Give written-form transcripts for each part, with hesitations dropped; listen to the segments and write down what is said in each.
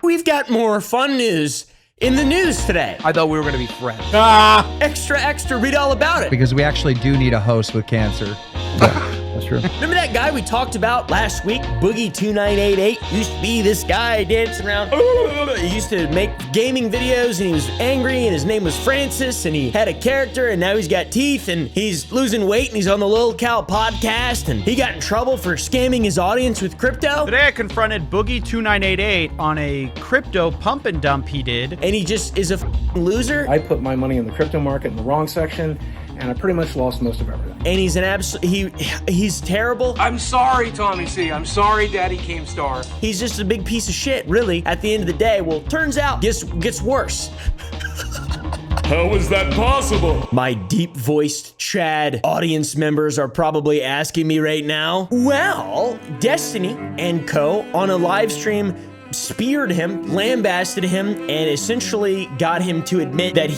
We've got more fun news in the news today. I thought we were going to be friends. Extra, read all about it. Because we actually do need a host with cancer. That's true. Remember that guy we talked about last week? Boogie2988 used to be this guy dancing around. He used to make gaming videos and he was angry and his name was Francis and he had a character and now he's got teeth and he's losing weight and he's on the Lil Cal podcast and he got in trouble for scamming his audience with crypto. Today I confronted Boogie2988 on a crypto pump and dump he did. And he just is a loser. I put my money in the crypto market in the wrong section, and I pretty much lost most of everything. And he's an he's terrible. I'm sorry, Tommy C. I'm sorry, Daddy Keemstar. He's just a big piece of shit, really, at the end of the day. Well, turns out, gets worse. How is that possible? My deep-voiced Chad audience members are probably asking me right now. Well, Destiny and Co. on a live stream speared him, lambasted him, and essentially got him to admit that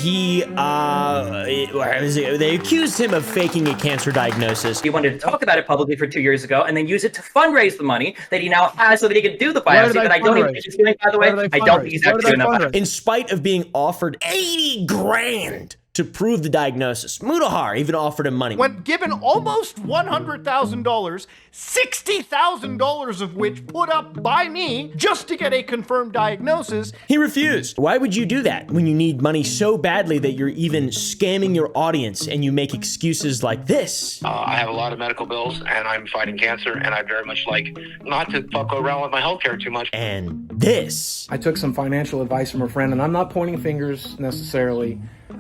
they accused him of faking a cancer diagnosis. He wanted to talk about it publicly for 2 years ago and then use it to fundraise the money that he now has so that he can do the biopsy that I don't even think he's doing, by the way. I don't think he's actually doing that. In spite of being offered 80 grand to prove the diagnosis, Mudahar even offered him money. When given almost $100,000, $60,000 of which put up by me just to get a confirmed diagnosis. He refused. Why would you do that when you need money so badly that you're even scamming your audience and you make excuses like this? I have a lot of medical bills and I'm fighting cancer and I very much like not to fuck around with my healthcare too much. And this. I took some financial advice from a friend, and I'm not pointing fingers necessarily.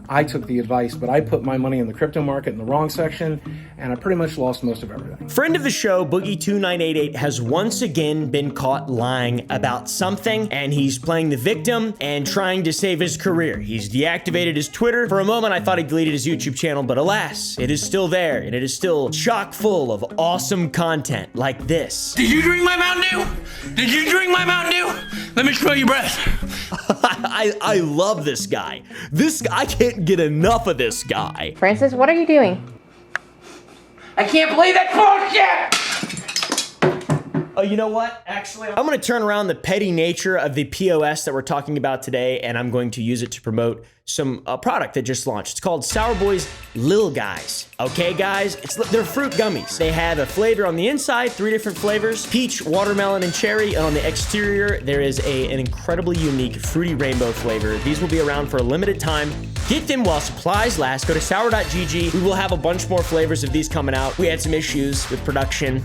I took the advice, but I put my money in the crypto market in the wrong section, and I pretty much lost most of everything. Friend of the show, Boogie2988, has once again been caught lying about something, and he's playing the victim and trying to save his career. He's deactivated his Twitter. For a moment, I thought he deleted his YouTube channel, but alas, it is still there, and it is still chock full of awesome content like this. Did you drink my Mountain Dew? Did you drink my Mountain Dew? Let me smell your breath. I love this guy. I can't get enough of this guy. Francis, what are you doing? I can't believe that bullshit! Oh, you know what? Actually, I'm going to turn around the petty nature of the POS that we're talking about today, and I'm going to use it to promote some product that just launched. It's called Sour Boys Lil Guys. Okay, guys? They're fruit gummies. They have a flavor on the inside, 3 different flavors, peach, watermelon, and cherry. And on the exterior, there is an incredibly unique fruity rainbow flavor. These will be around for a limited time. Get them while supplies last. Go to sour.gg. We will have a bunch more flavors of these coming out. We had some issues with production.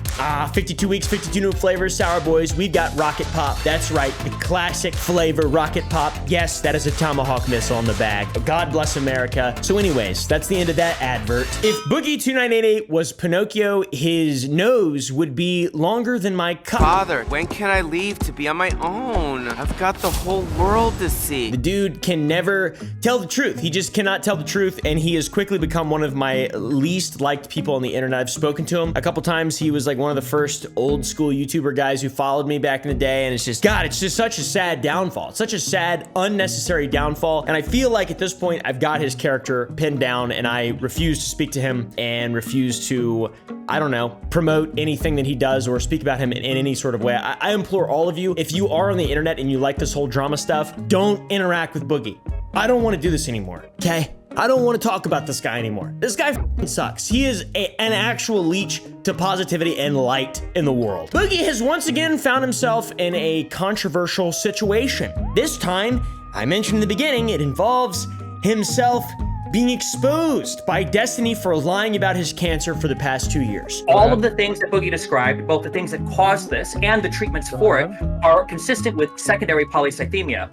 52 weeks, 52 new flavors, Sour Boys. We've got Rocket Pop. That's right, the classic flavor Rocket Pop. Yes, that is a Tomahawk missile on the back. God bless America. So anyways, that's the end of that advert. If Boogie2988 was Pinocchio, his nose would be longer than my cup. Father, when can I leave to be on my own? I've got the whole world to see. The dude can never tell the truth. He just cannot tell the truth, and he has quickly become one of my least liked people on the internet. I've spoken to him a couple times. He was like one of the first old school YouTuber guys who followed me back in the day, and it's just, God, it's just such a sad downfall. It's such a sad, unnecessary downfall, and I feel like at this point, I've got his character pinned down, and I refuse to speak to him and refuse to, I don't know, promote anything that he does or speak about him in any sort of way. I implore all of you, if you are on the internet and you like this whole drama stuff, don't interact with Boogie. I don't want to do this anymore, okay? I don't want to talk about this guy anymore. This guy sucks. He is an actual leech to positivity and light in the world. Boogie has once again found himself in a controversial situation. This time, I mentioned in the beginning, it involves himself being exposed by Destiny for lying about his cancer for the past 2 years. All of the things that Boogie described, both the things that caused this and the treatments for it, are consistent with secondary polycythemia.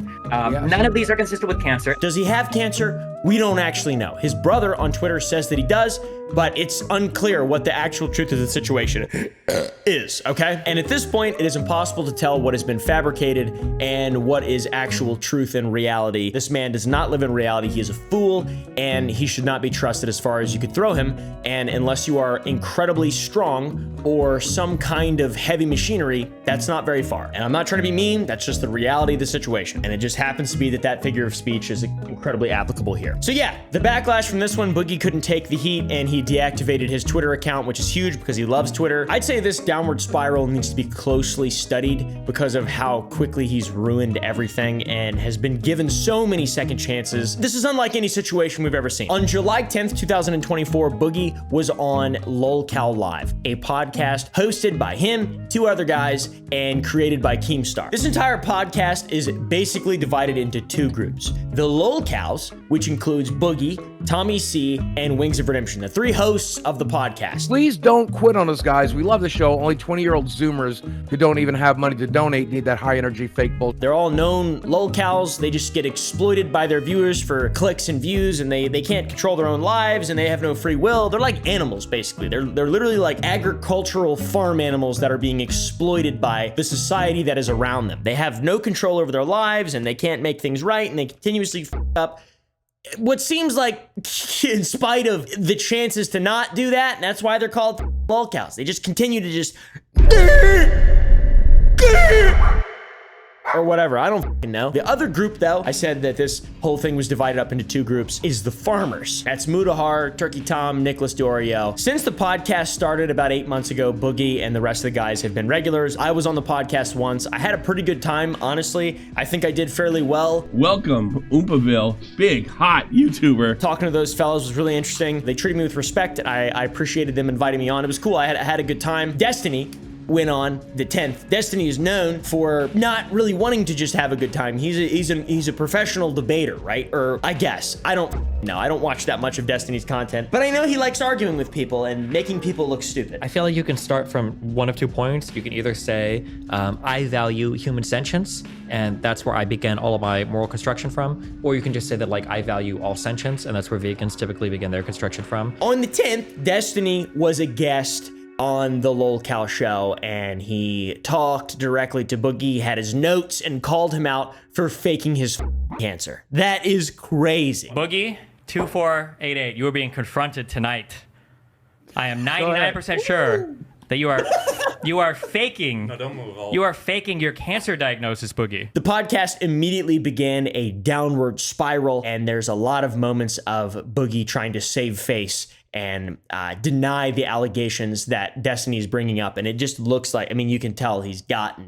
None of these are consistent with cancer. Does he have cancer? We don't actually know. His brother on Twitter says that he does, but it's unclear what the actual truth of the situation is, okay? And at this point, it is impossible to tell what has been fabricated and what is actual truth and reality. This man does not live in reality. He is a fool, and he should not be trusted as far as you could throw him. And unless you are incredibly strong or some kind of heavy machinery, that's not very far. And I'm not trying to be mean, that's just the reality of the situation. And it just happens to be that that figure of speech is incredibly applicable here. So yeah, the backlash from this one, Boogie couldn't take the heat, and he he deactivated his Twitter account, which is huge because he loves Twitter. I'd say this downward spiral needs to be closely studied because of how quickly he's ruined everything and has been given so many second chances. This is unlike any situation we've ever seen. On July 10th, 2024, Boogie was on LOLCal Live, a podcast hosted by him, 2 other guys, and created by Keemstar. This entire podcast is basically divided into 2 groups. The LOLCals, which includes Boogie, Tommy C, and Wings of Redemption, the 3 hosts of the podcast. Please don't quit on us, guys. We love the show. Only 20-year-old Zoomers who don't even have money to donate need that high-energy fake bullshit. They're all known LOLCals. They just get exploited by their viewers for clicks and views, and they can't control their own lives, and they have no free will. They're like animals, basically. They're literally like agricultural farm animals that are being exploited by the society that is around them. They have no control over their lives, and they can't make things right, and they continuously f up. What seems like, in spite of the chances to not do that, and that's why they're called LOLCals. They just continue to just or whatever. I don't fucking know. The other group, though, I said that this whole thing was divided up into 2 groups, is the farmers. That's Mudahar, Turkey Tom, Nicholas Dorio. Since the podcast started about 8 months ago, Boogie and the rest of the guys have been regulars. I was on the podcast once. I had a pretty good time, honestly. I think I did fairly well. Welcome, Oompaville, big, hot YouTuber. Talking to those fellows was really interesting. They treated me with respect. I appreciated them inviting me on. It was cool. I had a good time. Destiny went on the 10th. Destiny is known for not really wanting to just have a good time. He's a professional debater, right? Or I guess. I don't know. I don't watch that much of Destiny's content, but I know he likes arguing with people and making people look stupid. I feel like you can start from one of 2 points. You can either say, I value human sentience, and that's where I begin all of my moral construction from, or you can just say that, like, I value all sentience, and that's where vegans typically begin their construction from. On the 10th, Destiny was a guest on the LOLCal show, and he talked directly to Boogie, had his notes, and called him out for faking his cancer. That is crazy. Boogie, 2488, you are being confronted tonight. I am 99% sure that you are faking. No, don't move. You are faking your cancer diagnosis, Boogie. The podcast immediately began a downward spiral, and there's a lot of moments of Boogie trying to save face and deny the allegations that Destiny's bringing up. And it just looks like, I mean, you can tell he's got.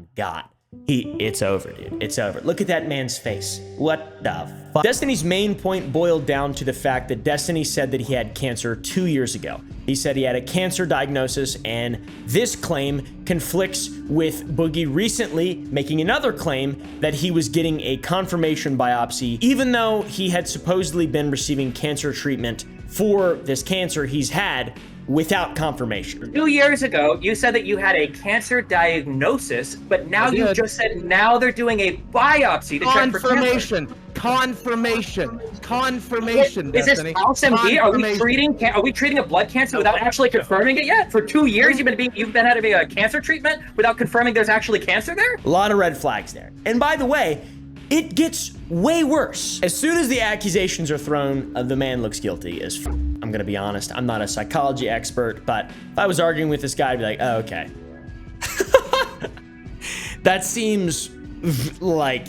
It's over, dude. It's over. Look at that man's face. What the fuck? Destiny's main point boiled down to the fact that Destiny said that he had cancer 2 years ago. He said he had a cancer diagnosis, and this claim conflicts with Boogie recently making another claim that he was getting a confirmation biopsy, even though he had supposedly been receiving cancer treatment for this cancer he's had without confirmation. 2 years ago, you said that you had a cancer diagnosis, but now you just said now they're doing a biopsy to check for cancer. Confirmation. Is this false MD? Are we treating a blood cancer without actually confirming it yet? For 2 years, you've been having a cancer treatment without confirming there's actually cancer there? A lot of red flags there. And by the way, it gets way worse. As soon as the accusations are thrown, the man looks guilty as f. I'm gonna be honest, I'm not a psychology expert, but if I was arguing with this guy, I'd be like, oh, okay. That seems like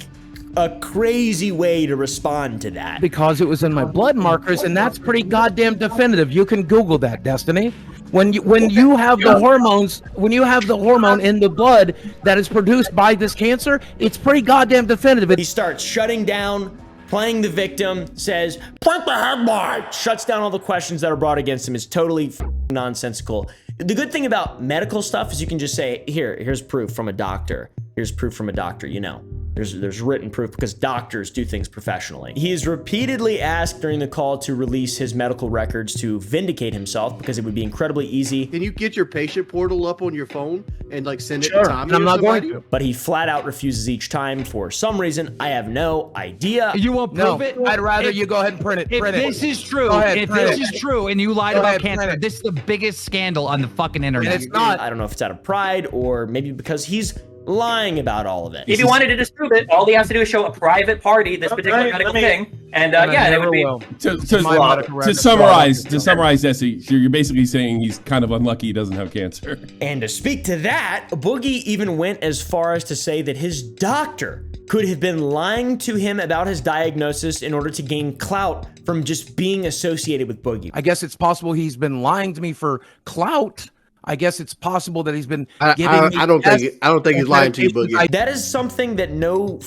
a crazy way to respond to that. Because it was in my blood markers, and that's pretty goddamn definitive. You can Google that, Destiny. When you have the hormones, when you have the hormone in the blood that is produced by this cancer, it's pretty goddamn definitive. He starts shutting down, playing the victim, says, "Point the headline," shuts down all the questions that are brought against him. It's totally nonsensical. The good thing about medical stuff is you can just say, here's proof from a doctor. Here's proof from a doctor, you know. There's written proof because doctors do things professionally. He is repeatedly asked during the call to release his medical records to vindicate himself because it would be incredibly easy. Can you get your patient portal up on your phone and like send it to Tommy? I'm not going to. But he flat out refuses each time for some reason. I have no idea. You won't prove it? I'd rather you go ahead and print it. If this is true, and you lied about cancer, this is the biggest scandal on the fucking internet. And it's not. I don't know if it's out of pride or maybe because he's lying about all of it. If he wanted to disprove it, all he has to do is show a private party this particular medical thing, and yeah, it would be. To summarize, Destiny, so you're basically saying he's kind of unlucky he doesn't have cancer. And to speak to that, Boogie even went as far as to say that his doctor could have been lying to him about his diagnosis in order to gain clout from just being associated with Boogie. I guess it's possible he's been lying to me for clout. I guess it's possible that he's been giving me I don't think he's lying to you, Boogie. That is something that no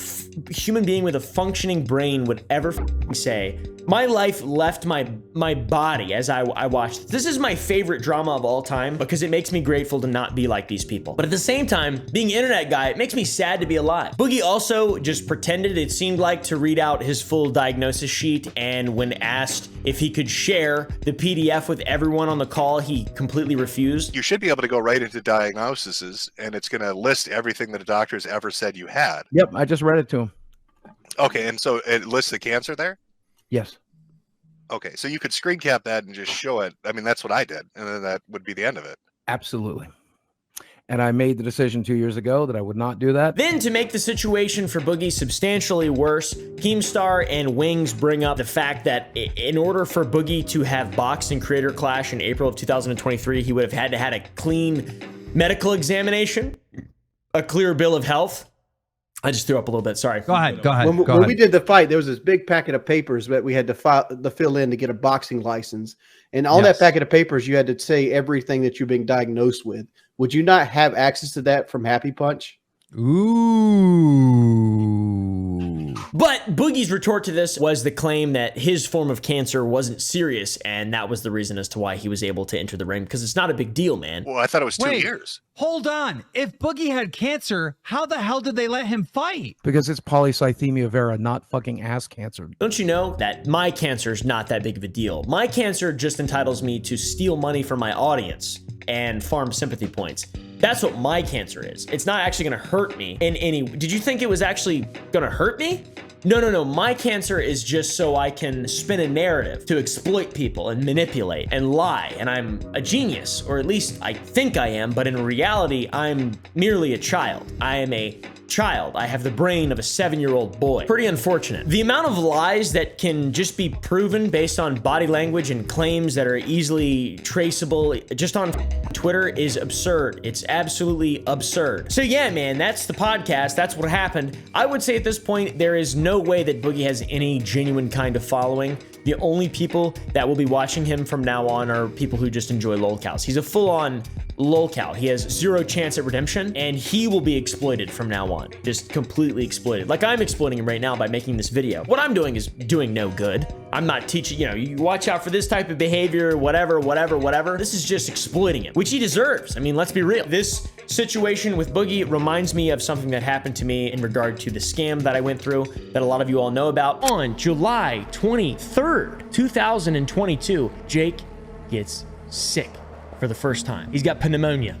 human being with a functioning brain would ever say. My life left my body as I watched. This is my favorite drama of all time because it makes me grateful to not be like these people. But at the same time, being an internet guy, it makes me sad to be alive. Boogie also just pretended, it seemed like, to read out his full diagnosis sheet, and when asked if he could share the PDF with everyone on the call, he completely refused. You should be able to go right into diagnoses, and it's going to list everything that a doctor's ever said you had. Yep, I just read it to him. Okay, and so it lists the cancer there? Yes. Okay, so you could screen cap that and just show it. I mean, that's what I did, and then that would be the end of it. Absolutely. And I made the decision 2 years ago that I would not do that. Then, to make the situation for Boogie substantially worse, Keemstar and Wings bring up the fact that in order for Boogie to have boxed in Creator Clash in April of 2023, he would have had to have a clean medical examination, a clear bill of health. I just threw up a little bit. Sorry. Go ahead. Go ahead. When we did the fight, there was this big packet of papers that we had to fill in to get a boxing license. And on that packet of papers, you had to say everything that you're being diagnosed with. Would you not have access to that from Happy Punch? Ooh. But Boogie's retort to this was the claim that his form of cancer wasn't serious, and that was the reason as to why he was able to enter the ring, because it's not a big deal, man. Well, I thought it was 2 years. Hold on. If Boogie had cancer, how the hell did they let him fight? Because it's polycythemia vera, not fucking ass cancer. Don't you know that my cancer is not that big of a deal? My cancer just entitles me to steal money from my audience and farm sympathy points. That's what my cancer is. It's not actually gonna hurt me in any... Did you think it was actually gonna hurt me? No. My cancer is just so I can spin a narrative to exploit people and manipulate and lie. And I'm a genius, or at least I think I am, but in reality, I'm merely a child. I am a child. I have the brain of a 7-year-old boy. Pretty unfortunate. The amount of lies that can just be proven based on body language and claims that are easily traceable just on Twitter is absurd. It's absolutely absurd. So yeah, man, that's the podcast. That's what happened. I would say at this point, there is no way that Boogie has any genuine kind of following. The only people that will be watching him from now on are people who just enjoy lolcows. He's a full-on lolcow. He has zero chance at redemption, and he will be exploited from now on. Just completely exploited. Like I'm exploiting him right now by making this video. What I'm doing is doing no good. I'm not teaching, you watch out for this type of behavior, whatever. This is just exploiting him, which he deserves. I mean, let's be real. This situation with Boogie reminds me of something that happened to me in regard to the scam that I went through that a lot of you all know about. On July 23rd, 2022, Jake gets sick for the first time. He's got pneumonia.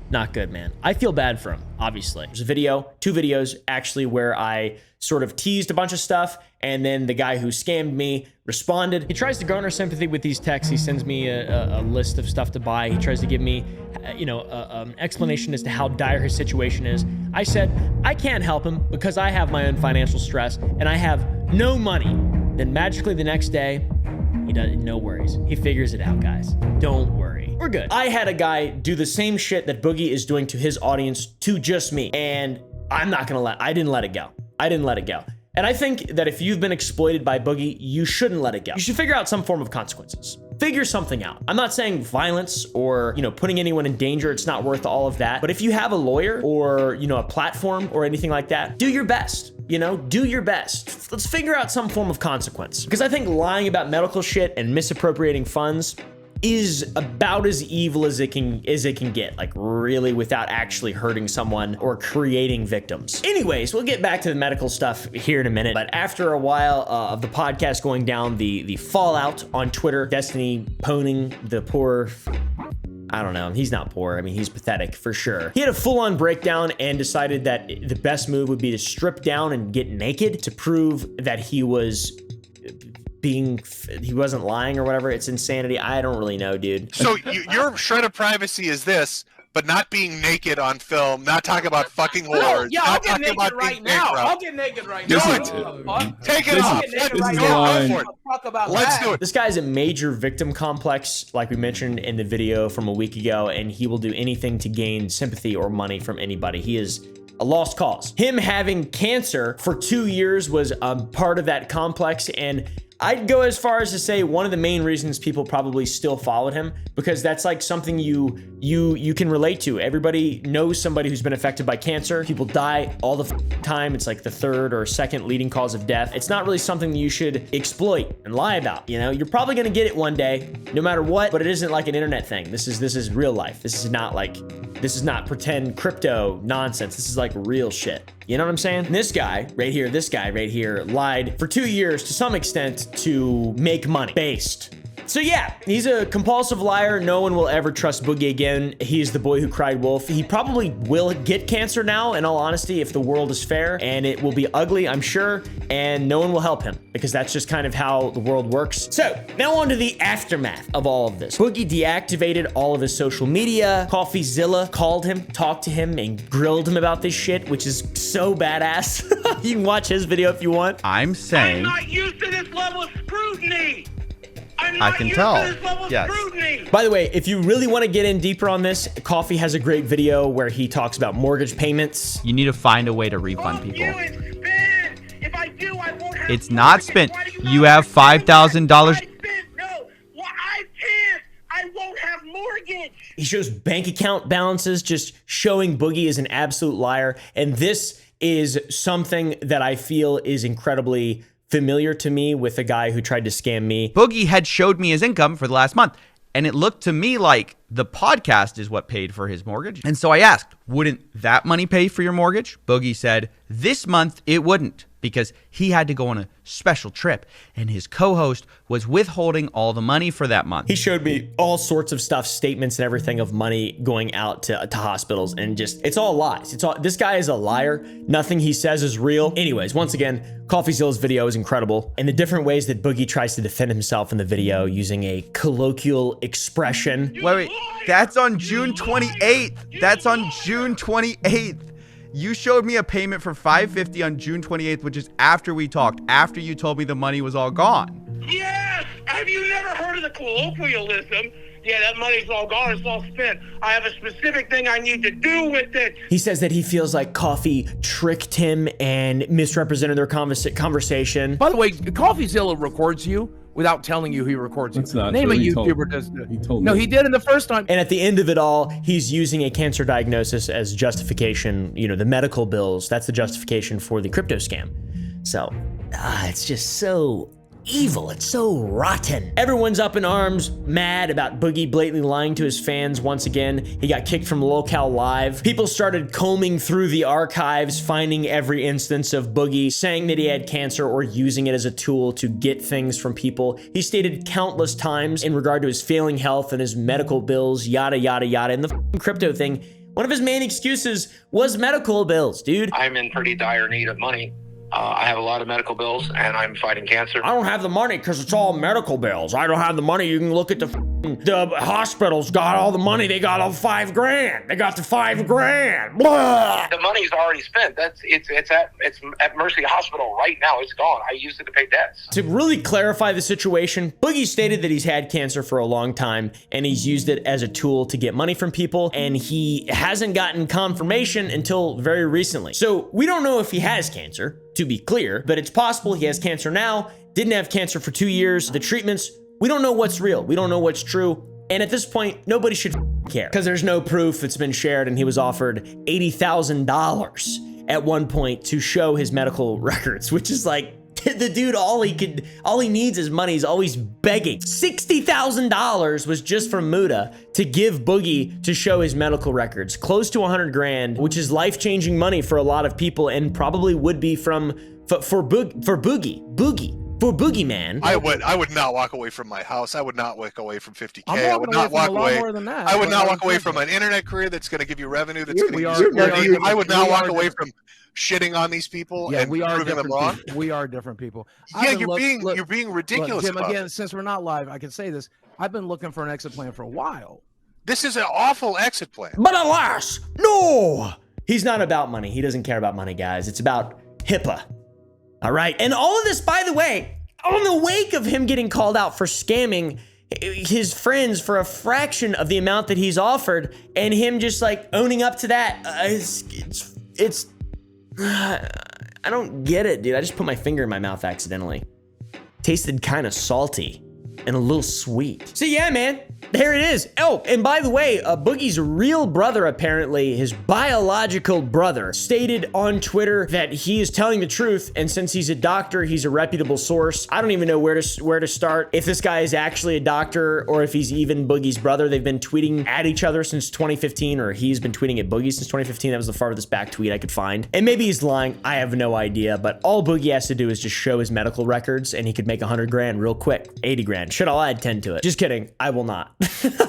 Not good, man. I feel bad for him, obviously. There's a video, 2 videos actually, where I sort of teased a bunch of stuff, and then the guy who scammed me responded. He tries to garner sympathy with these texts. He sends me a list of stuff to buy. He tries to give me, an explanation as to how dire his situation is. I said, I can't help him because I have my own financial stress and I have no money. Then magically the next day, he does, no worries. He figures it out, guys. Don't worry. We're good. I had a guy do the same shit that Boogie is doing to his audience to just me. And I didn't let it go. And I think that if you've been exploited by Boogie, you shouldn't let it go. You should figure out some form of consequences. Figure something out. I'm not saying violence or, putting anyone in danger. It's not worth all of that. But if you have a lawyer or, a platform or anything like that, do your best. Do your best. Let's figure out some form of consequence. Because I think lying about medical shit and misappropriating funds is about as evil as it can get, like really, without actually hurting someone or creating victims. Anyways, we'll get back to the medical stuff here in a minute, but after a while of the podcast going down, the fallout on Twitter, Destiny poning the poor, I don't know, he's not poor, I mean, he's pathetic for sure. He had a full-on breakdown and decided that the best move would be to strip down and get naked to prove that he wasn't lying or whatever. It's insanity. I don't really know, dude. So your shred of privacy is this, but not being naked on film, not talking about fucking whores. Yeah, I'll get naked right now. I'll get naked right now. Take it off. Let's do it. This guy's a major victim complex, like we mentioned in the video from a week ago, and he will do anything to gain sympathy or money from anybody. He is a lost cause. Him having cancer for 2 years was part of that complex, and I'd go as far as to say one of the main reasons people probably still followed him, because that's like something you can relate to. Everybody knows somebody who's been affected by cancer. People die all the time. It's like the third or second leading cause of death. It's not really something that you should exploit and lie about. You know, you're probably gonna get it one day, no matter what, but it isn't like an internet thing. This is real life. This is not pretend crypto nonsense. This is like real shit. You know what I'm saying? And this guy right here lied for 2 years to some extent to make money based. So yeah, he's a compulsive liar. No one will ever trust Boogie again. He's the boy who cried wolf. He probably will get cancer now, in all honesty, if the world is fair, and it will be ugly, I'm sure, and no one will help him because that's just kind of how the world works. So now on to the aftermath of all of this. Boogie deactivated all of his social media. CoffeeZilla called him, talked to him, and grilled him about this shit, which is so badass. You can watch his video if you want. I'm saying... I'm not used to this level of scrutiny. I can tell. Yes. By the way, if you really want to get in deeper on this, Coffee has a great video where he talks about mortgage payments. You need to find a way to refund people. If I do, I won't have It's not spent. You have $5,000. No, well, I can't. I won't have mortgage. He shows bank account balances, just showing Boogie is an absolute liar. And this is something that I feel is incredibly familiar to me with a guy who tried to scam me. Boogie had showed me his income for the last month, and it looked to me like the podcast is what paid for his mortgage. And so I asked, wouldn't that money pay for your mortgage? Boogie said, this month it wouldn't, because he had to go on a special trip, and his co-host was withholding all the money for that month. He showed me all sorts of stuff, statements and everything of money going out to hospitals, and just, it's all lies. This guy is a liar. Nothing he says is real. Anyways, once again, CoffeeZilla's video is incredible, and the different ways that Boogie tries to defend himself in the video using a colloquial expression. Wait, that's on June 28th. That's on June 28th. You showed me a payment for $550 on June 28th, which is after we talked, after you told me the money was all gone. Yes! Have you never heard of the colloquialism? Yeah, that money's all gone. It's all spent. I have a specific thing I need to do with it. He says that he feels like Coffee tricked him and misrepresented their conversation. By the way, CoffeeZilla records you without telling you he records you. That's not Name true. a He YouTuber does that. He told No, me. he did in the first time. And at the end of it all, he's using a cancer diagnosis as justification. You know, the medical bills, that's the justification for the crypto scam. So, it's just so evil. It's so rotten. Everyone's up in arms, mad about Boogie blatantly lying to his fans once again. He got kicked from Locale Live. People started combing through the archives, finding every instance of Boogie saying that he had cancer or using it as a tool to get things from people. He stated countless times in regard to his failing health and his medical bills, yada, yada, yada. And the crypto thing, one of his main excuses was medical bills, dude. I'm in pretty dire need of money. I have a lot of medical bills, and I'm fighting cancer. I don't have the money because it's all medical bills. I don't have the money. You can look at the hospitals got all the money. They got all $5 grand. They got the $5 grand. Blah. The money's already spent. It's at Mercy Hospital right now. It's gone. I used it to pay debts. To really clarify the situation, Boogie stated that he's had cancer for a long time and he's used it as a tool to get money from people, and he hasn't gotten confirmation until very recently. So we don't know if he has cancer, to be clear, but it's possible he has cancer now, didn't have cancer for 2 years. The treatments, we don't know what's real. We don't know what's true. And at this point, nobody should care because there's no proof it's been shared, and he was offered $80,000 at one point to show his medical records, which is like, the dude, all he needs is money. He's always begging. $60,000 was just from Muda to give Boogie to show his medical records. Close to 100 grand, which is life-changing money for a lot of people, and probably would be for Boogie Man. I would not walk away from my house. I would not walk away from 50K. I would not walk away. I would not walk away from an internet career that's going to give you revenue. That's going to give you. I would not walk away from shitting on these people and proving them wrong. We are different people. Yeah, you're being ridiculous. Look, Jim, about again, it. since we're not live, I can say this. I've been looking for an exit plan for a while. This is an awful exit plan. But alas, no! He's not about money. He doesn't care about money, guys. It's about HIPAA. All right? And all of this, by the way, on the wake of him getting called out for scamming his friends for a fraction of the amount that he's offered, and him just like owning up to that, it's it's, I don't get it, dude. I just put my finger in my mouth accidentally. Tasted kind of salty and a little sweet. So yeah, man, there it is. Oh, and by the way, Boogie's real brother, apparently his biological brother, stated on Twitter that he is telling the truth, and since he's a doctor, he's a reputable source. I don't even know where to start. If this guy is actually a doctor or if he's even Boogie's brother. They've been tweeting at each other since 2015, or he's been tweeting at Boogie since 2015. That was the farthest back tweet I could find. And maybe he's lying. I have no idea, but all Boogie has to do is just show his medical records and he could make 100 grand real quick. 80 grand. Should I'll add 10 to it. Just kidding. I will not.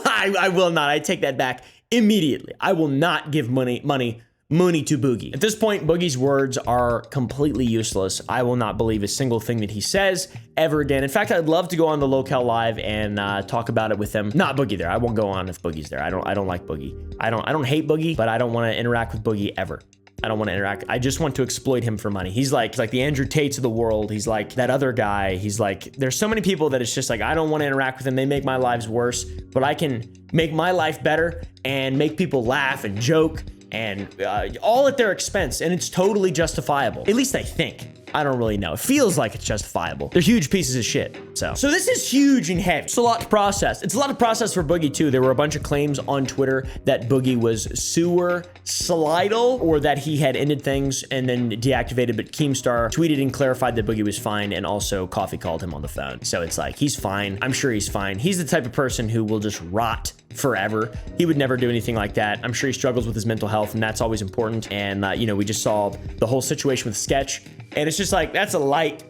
I will not. I take that back immediately. I will not give money to Boogie. At this point, Boogie's words are completely useless. I will not believe a single thing that he says ever again. In fact, I'd love to go on the Locale Live and talk about it with him. Not Boogie there. I won't go on if Boogie's there. I don't like Boogie. I don't hate Boogie, but I don't want to interact with Boogie ever. I don't want to interact. I just want to exploit him for money. He's like the Andrew Tates of the world. He's like that other guy. He's like, there's so many people that it's just like, I don't want to interact with them. They make my lives worse, but I can make my life better and make people laugh and joke and all at their expense. And it's totally justifiable. At least I think. I don't really know. It feels like it's justifiable. They're huge pieces of shit. So this is huge and heavy. It's a lot to process. It's a lot of process for Boogie too. There were a bunch of claims on Twitter that Boogie was suicidal or that he had ended things and then deactivated, but Keemstar tweeted and clarified that Boogie was fine, and also Coffee called him on the phone. So it's like, he's fine. I'm sure he's fine. He's the type of person who will just rot forever. He would never do anything like that. I'm sure he struggles with his mental health, and that's always important. And we just saw the whole situation with Sketch, and it's just like, that's a light,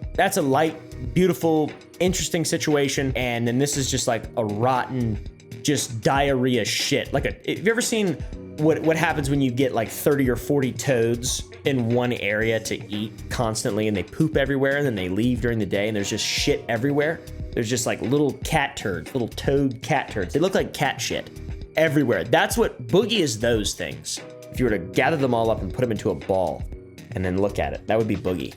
beautiful, interesting situation. And then this is just like a rotten, just diarrhea shit. Have you ever seen what happens when you get like 30 or 40 toads in one area to eat constantly, and they poop everywhere, and then they leave during the day, and there's just shit everywhere? There's just like little cat turds, little toad cat turds. They look like cat shit everywhere. That's what Boogie is, those things. If you were to gather them all up and put them into a ball and then look at it, that would be Boogie.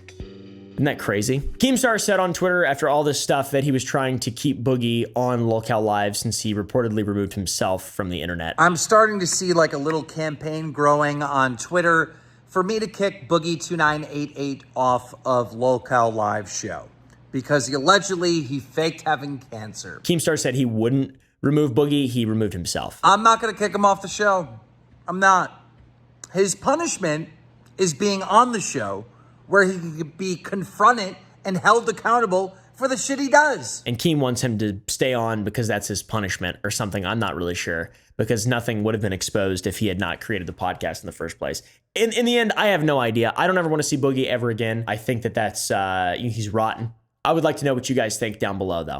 Isn't that crazy? Keemstar said on Twitter after all this stuff that he was trying to keep Boogie on Locale Live since he reportedly removed himself from the internet. I'm starting to see like a little campaign growing on Twitter for me to kick Boogie2988 off of Locale Live show because allegedly he faked having cancer. Keemstar said he wouldn't remove Boogie. He removed himself. I'm not going to kick him off the show. I'm not. His punishment is being on the show where he could be confronted and held accountable for the shit he does. And Keem wants him to stay on because that's his punishment or something. I'm not really sure, because nothing would have been exposed if he had not created the podcast in the first place. In the end, I have no idea. I don't ever want to see Boogie ever again. I think that's he's rotten. I would like to know what you guys think down below, though.